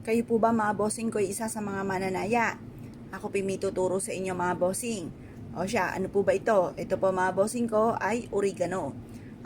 Kayo po ba mga bossing ko isa sa mga mananaya? Ako po may tuturo sa inyo mga bossing. O siya, ano po ba ito? Ito po mga bossing ko ay oregano.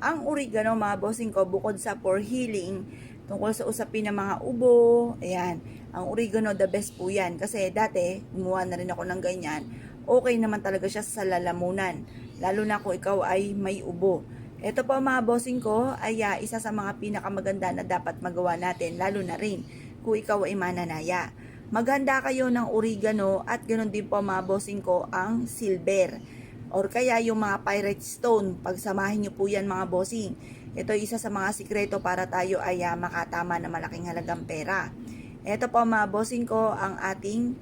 Ang oregano mga bossing ko bukod sa for healing, tungkol sa usapin ng mga ubo, ayan, ang oregano the best po yan. Kasi dati, gumawa na rin ako ng ganyan. Okay naman talaga siya sa lalamunan. Lalo na kung ikaw ay may ubo. Ito po mga bossing ko ay isa sa mga pinakamaganda na dapat magawa natin, lalo na rin kung ikaw ay mananaya. Maghanda kayo ng oregano at ganoon din po mga bossing ko ang silver or kaya yung mga pirate stone. Pagsamahin nyo po yan mga bossing. Ito ay isa sa mga sikreto para tayo ay makatama na malaking halagang pera. Ito po mga bossing ko ang ating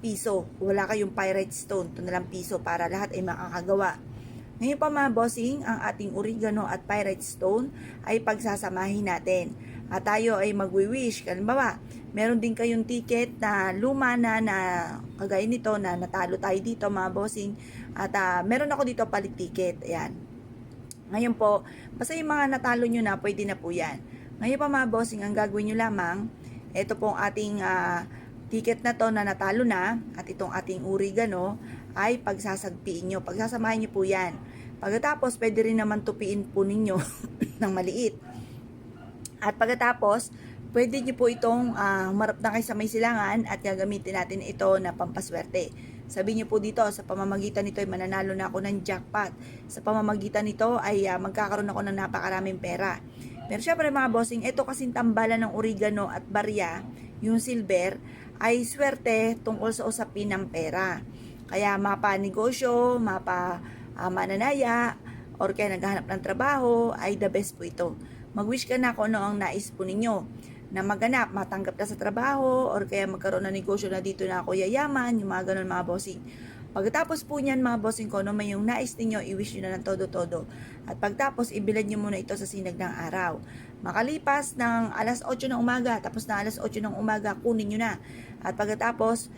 piso. Wala kayong pirate stone, ito na lang piso para lahat ay makakagawa. Ngayon pa mga bossing, ang ating oregano at pirate stone ay pagsasamahin natin. At tayo ay magwi-wish. Halimbawa, meron din kayong ticket na luma na kagaya nito na natalo tayo dito mga bossing. At meron ako dito palit ticket. Ayan. Ngayon po, basta yung mga natalo nyo na, pwede na po yan. Ngayon pa mga bossing, ang gagawin nyo lamang, ito pong ating ticket na to na natalo na at itong ating oregano ay pagsasagpiin nyo. Pagsasamahin nyo po yan. Pagkatapos, pwede rin naman tupiin po ninyo ng maliit. At pagkatapos, pwede nyo po itong humarap na kayo sa may silangan at gagamitin natin ito na pampaswerte. Sabihin nyo po dito, sa pamamagitan nito ay mananalo na ako ng jackpot. Sa pamamagitan nito ay magkakaroon ako ng napakaraming pera. Pero syempre mga bossing, ito kasing tambalan ng oregano at barya, yung silver, ay swerte tungkol sa usapin ng pera. Kaya mapa negosyo, mapa mananaya, or kaya naghahanap ng trabaho, ay the best po ito. Mag-wish ka na kung ano ang nais po ninyo na maganap, matanggap ka sa trabaho, or kaya magkaroon ng negosyo na dito na ako yayaman, yung mga ganun mga bossing. Pagkatapos po niyan mga bossing ko, no, may yung nais ninyo, i-wish nyo na ng todo-todo. At pagtapos, ibilad nyo muna ito sa sinag ng araw. Makalipas ng alas 8 ng umaga, tapos na alas 8 ng umaga, kunin nyo na. At pagkatapos,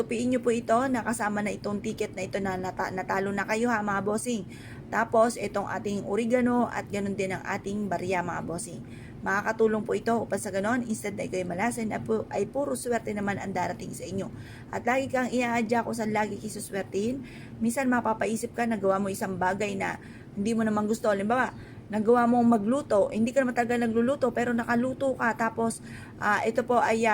tupiin nyo po ito, nakasama na itong ticket na ito na natalo na kayo ha mga bossing. Tapos, itong ating oregano at ganun din ang ating barya mga bossing. Makakatulong po ito upang sa ganon, instead na ikaw ay malasin ay puro swerte naman ang darating sa inyo. At lagi kang iaadya kung saan lagi kisuswertihin. Minsan mapapaisip ka, nagawa mo isang bagay na hindi mo naman gusto. Halimbawa, nagawa mong magluto, hindi ka naman talaga nagluluto pero nakaluto ka, tapos ito po ay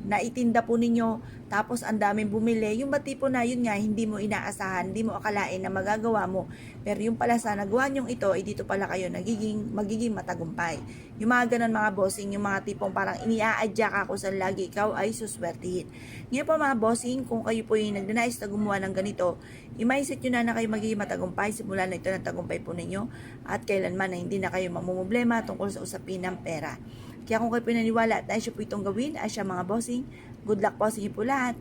naitinda po ninyo, tapos ang daming bumili, yung ba tipo na yun nga, hindi mo inaasahan, hindi mo akalain na magagawa mo, pero yung pala sa nagawa nyong ito, ay dito pala kayo magiging matagumpay. Yung mga ganun mga bossing, yung mga tipong parang iniaadya ka kung saan lagi ikaw ay suswertihin. Ngayon po mga bossing, kung kayo po yung nagnanais na gumawa ng ganito, i-mindset nyo na kayo magiging matagumpay, simula na ito ng tagumpay po ninyo, at kailanman na hindi na kayo mamumblema tungkol sa usapin ng pera. Kaya kung kayo pinaniwala at nais po itong gawin, ay siya mga bossing, good luck po sa inyo po lahat.